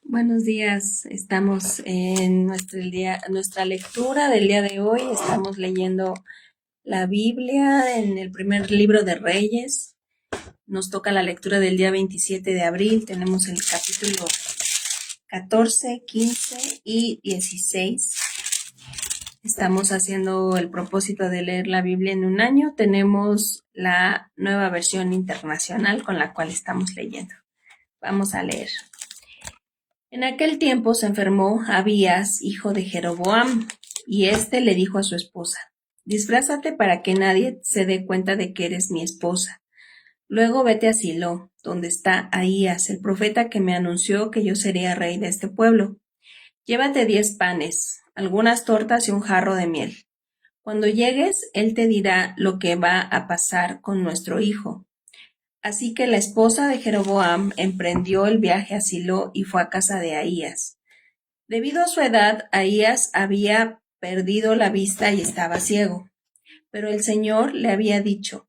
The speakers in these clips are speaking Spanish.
Buenos días, estamos en nuestra lectura del día de hoy. Estamos leyendo la Biblia en el primer libro de Reyes. Nos toca la lectura del día 27 de abril. Tenemos el capítulo 14, 15 y 16. Estamos haciendo el propósito de leer la Biblia en un año. Tenemos la nueva versión internacional con la cual estamos leyendo. Vamos a leer. En aquel tiempo se enfermó Abías, hijo de Jeroboam, y éste le dijo a su esposa: Disfrázate para que nadie se dé cuenta de que eres mi esposa. Luego vete a Silo, donde está Ahías, el profeta que me anunció que yo sería rey de este pueblo. Llévate 10 panes, algunas tortas y un jarro de miel. Cuando llegues, él te dirá lo que va a pasar con nuestro hijo. Así que la esposa de Jeroboam emprendió el viaje a Silo y fue a casa de Ahías. Debido a su edad, Ahías había perdido la vista y estaba ciego. Pero el Señor le había dicho: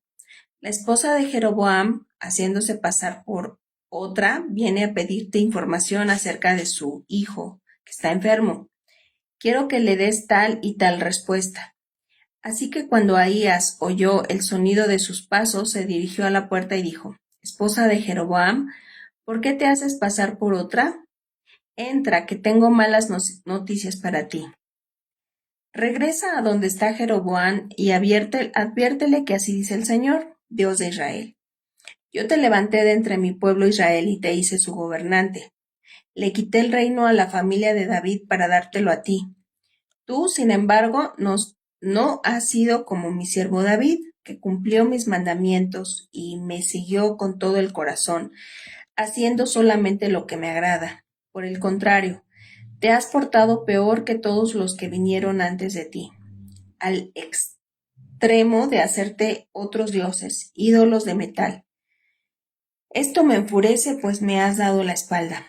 La esposa de Jeroboam, haciéndose pasar por otra, viene a pedirte información acerca de su hijo, que está enfermo. Quiero que le des tal y tal respuesta. Así que cuando Ahías oyó el sonido de sus pasos, se dirigió a la puerta y dijo: Esposa de Jeroboam, ¿por qué te haces pasar por otra? Entra, que tengo malas noticias para ti. Regresa a donde está Jeroboam y adviértele que así dice el Señor, Dios de Israel. Yo te levanté de entre mi pueblo Israel y te hice su gobernante. Le quité el reino a la familia de David para dártelo a ti. Tú, sin embargo, no has sido como mi siervo David, que cumplió mis mandamientos y me siguió con todo el corazón, haciendo solamente lo que me agrada. Por el contrario, te has portado peor que todos los que vinieron antes de ti, al extremo de hacerte otros dioses, ídolos de metal. Esto me enfurece, pues me has dado la espalda.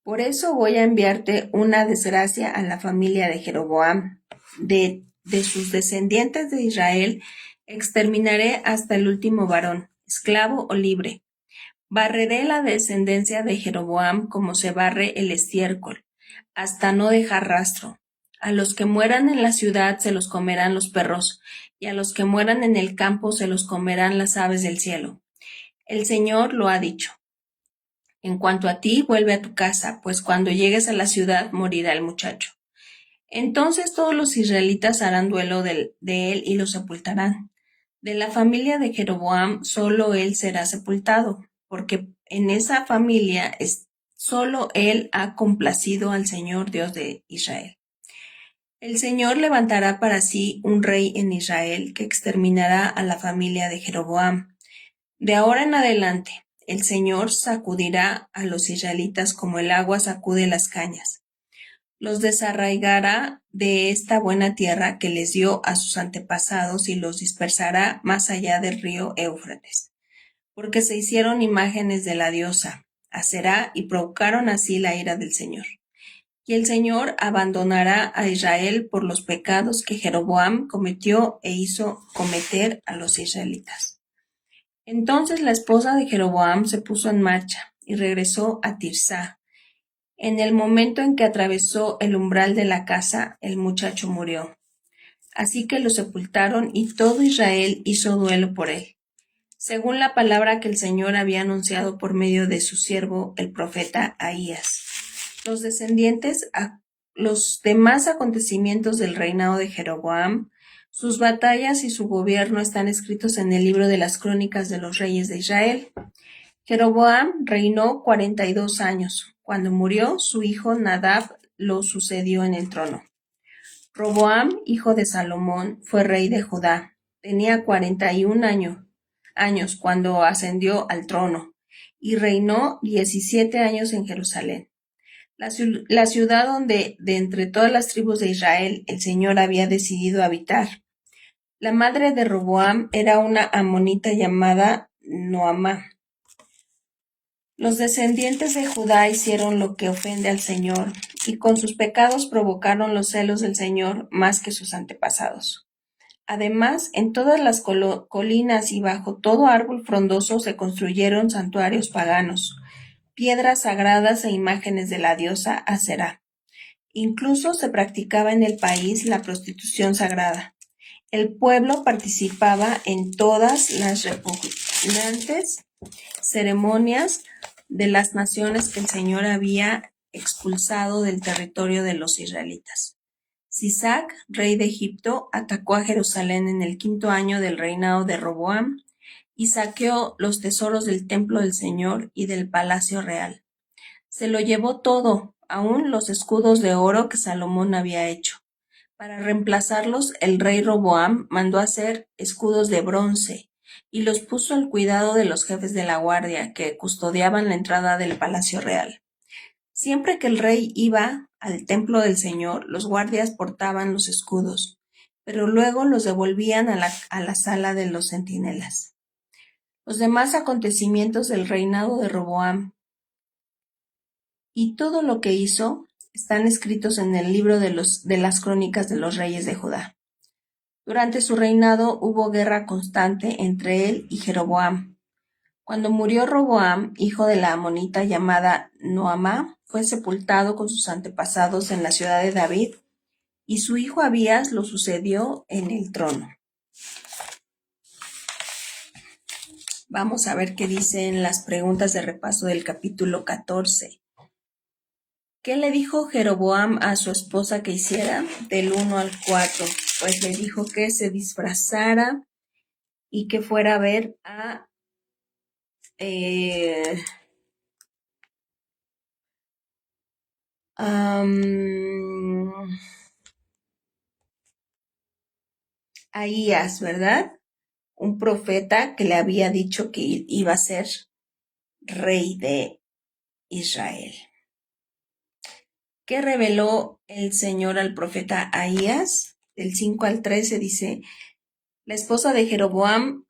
Por eso voy a enviarte una desgracia a la familia de Jeroboam. De sus descendientes de Israel exterminaré hasta el último varón, esclavo o libre. Barreré la descendencia de Jeroboam como se barre el estiércol, hasta no dejar rastro. A los que mueran en la ciudad se los comerán los perros, y a los que mueran en el campo se los comerán las aves del cielo. El Señor lo ha dicho. En cuanto a ti, vuelve a tu casa, pues cuando llegues a la ciudad morirá el muchacho. Entonces todos los israelitas harán duelo de él y lo sepultarán. De la familia de Jeroboam solo él será sepultado, porque en esa familia solo él ha complacido al Señor Dios de Israel. El Señor levantará para sí un rey en Israel que exterminará a la familia de Jeroboam. De ahora en adelante, el Señor sacudirá a los israelitas como el agua sacude las cañas. Los desarraigará de esta buena tierra que les dio a sus antepasados y los dispersará más allá del río Éufrates, porque se hicieron imágenes de la diosa Aserá y provocaron así la ira del Señor. Y el Señor abandonará a Israel por los pecados que Jeroboam cometió e hizo cometer a los israelitas. Entonces la esposa de Jeroboam se puso en marcha y regresó a Tirsá. En el momento en que atravesó el umbral de la casa, el muchacho murió. Así que lo sepultaron y todo Israel hizo duelo por él, según la palabra que el Señor había anunciado por medio de su siervo, el profeta Ahías. Los demás acontecimientos del reinado de Jeroboam, sus batallas y su gobierno están escritos en el libro de las crónicas de los reyes de Israel. Jeroboam reinó 42 años. Cuando murió, su hijo Nadab lo sucedió en el trono. Roboam, hijo de Salomón, fue rey de Judá. Tenía 41 años cuando ascendió al trono y reinó 17 años en Jerusalén, la ciudad donde, de entre todas las tribus de Israel, el Señor había decidido habitar. La madre de Roboam era una amonita llamada Noamá. Los descendientes de Judá hicieron lo que ofende al Señor, y con sus pecados provocaron los celos del Señor más que sus antepasados. Además, en todas las colinas y bajo todo árbol frondoso se construyeron santuarios paganos. piedras sagradas e imágenes de la diosa Aserá. Incluso se practicaba en el país la prostitución sagrada. El pueblo participaba en todas las repugnantes ceremonias de las naciones que el Señor había expulsado del territorio de los israelitas. Sisac, rey de Egipto, atacó a Jerusalén en el 5º año del reinado de Roboam y saqueó los tesoros del templo del Señor y del palacio real. Se lo llevó todo, aun los escudos de oro que Salomón había hecho. Para reemplazarlos, el rey Roboam mandó hacer escudos de bronce y los puso al cuidado de los jefes de la guardia que custodiaban la entrada del palacio real. Siempre que el rey iba al templo del Señor, los guardias portaban los escudos, pero luego los devolvían a la sala de los centinelas. Los demás acontecimientos del reinado de Roboam y todo lo que hizo están escritos en el libro de las crónicas de los reyes de Judá. Durante su reinado hubo guerra constante entre él y Jeroboam. Cuando murió Roboam, hijo de la amonita llamada Noamá, fue sepultado con sus antepasados en la ciudad de David, y su hijo Abías lo sucedió en el trono. Vamos a ver qué dicen las preguntas de repaso del capítulo 14. ¿Qué le dijo Jeroboam a su esposa que hiciera? Del 1 al 4. Pues le dijo que se disfrazara y que fuera a ver a Ahías, ¿verdad? Un profeta que le había dicho que iba a ser rey de Israel. ¿Qué reveló el Señor al profeta Ahías? Del 5 al 13 dice, la esposa de Jeroboam,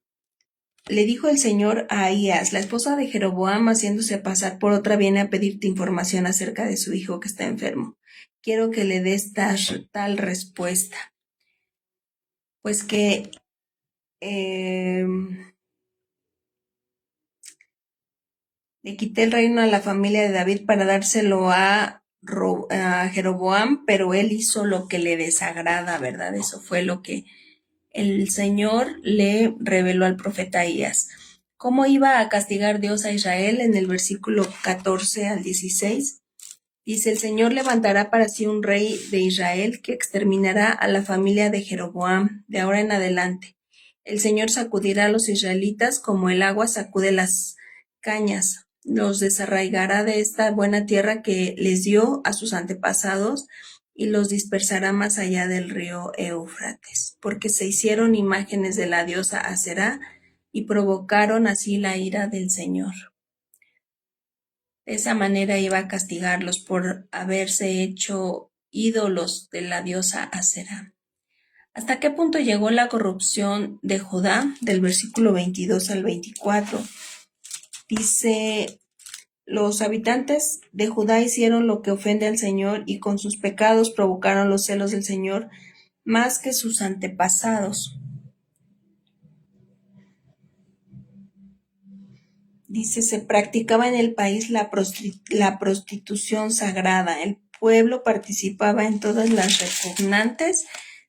le dijo el Señor a Ahías, la esposa de Jeroboam, haciéndose pasar por otra, viene a pedirte información acerca de su hijo que está enfermo. Quiero que le des tal respuesta. Pues que le quité el reino a la familia de David para dárselo a Jeroboam, pero él hizo lo que le desagrada, ¿verdad? Eso fue lo que el Señor le reveló al profeta Ahías. ¿Cómo iba a castigar Dios a Israel? En el versículo 14 al 16, dice, el Señor levantará para sí un rey de Israel que exterminará a la familia de Jeroboam de ahora en adelante. El Señor sacudirá a los israelitas como el agua sacude las cañas. Los desarraigará de esta buena tierra que les dio a sus antepasados y los dispersará más allá del río Éufrates, porque se hicieron imágenes de la diosa Aserá y provocaron así la ira del Señor. De esa manera iba a castigarlos por haberse hecho ídolos de la diosa Aserá. ¿Hasta qué punto llegó la corrupción de Judá? Del versículo 22 al 24. Dice, los habitantes de Judá hicieron lo que ofende al Señor y con sus pecados provocaron los celos del Señor más que sus antepasados. Dice, se practicaba en el país la prostitución sagrada. El pueblo participaba en todas las repugnantes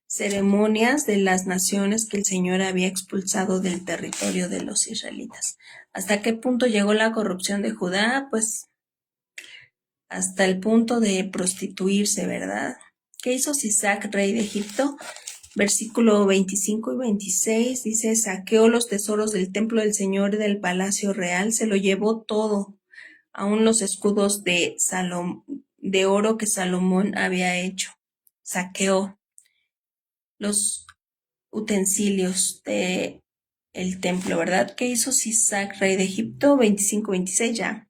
ceremonias de las naciones que el Señor había expulsado del territorio de los israelitas. ¿Hasta qué punto llegó la corrupción de Judá? Pues hasta el punto de prostituirse, ¿verdad? ¿Qué hizo Sisac, rey de Egipto? Versículo 25 y 26 dice, saqueó los tesoros del templo del Señor y del palacio real, se lo llevó todo, aun los escudos de oro que Salomón había hecho. Saqueó los utensilios de el templo, ¿verdad? ¿Qué hizo Sisac, rey de Egipto? 25-26 ya.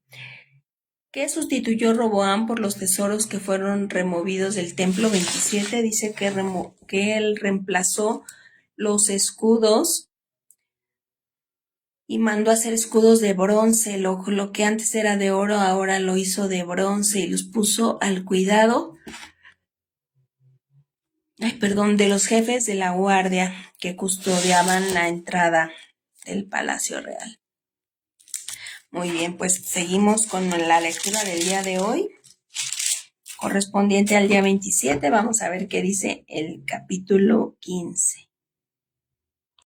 ¿Qué sustituyó Roboam por los tesoros que fueron removidos del templo? 27 dice que él reemplazó los escudos y mandó a hacer escudos de bronce. Lo que antes era de oro, ahora lo hizo de bronce y los puso al cuidado de los jefes de la guardia que custodiaban la entrada del palacio real. Muy bien, pues seguimos con la lectura del día de hoy, correspondiente al día 27. Vamos a ver qué dice el capítulo 15.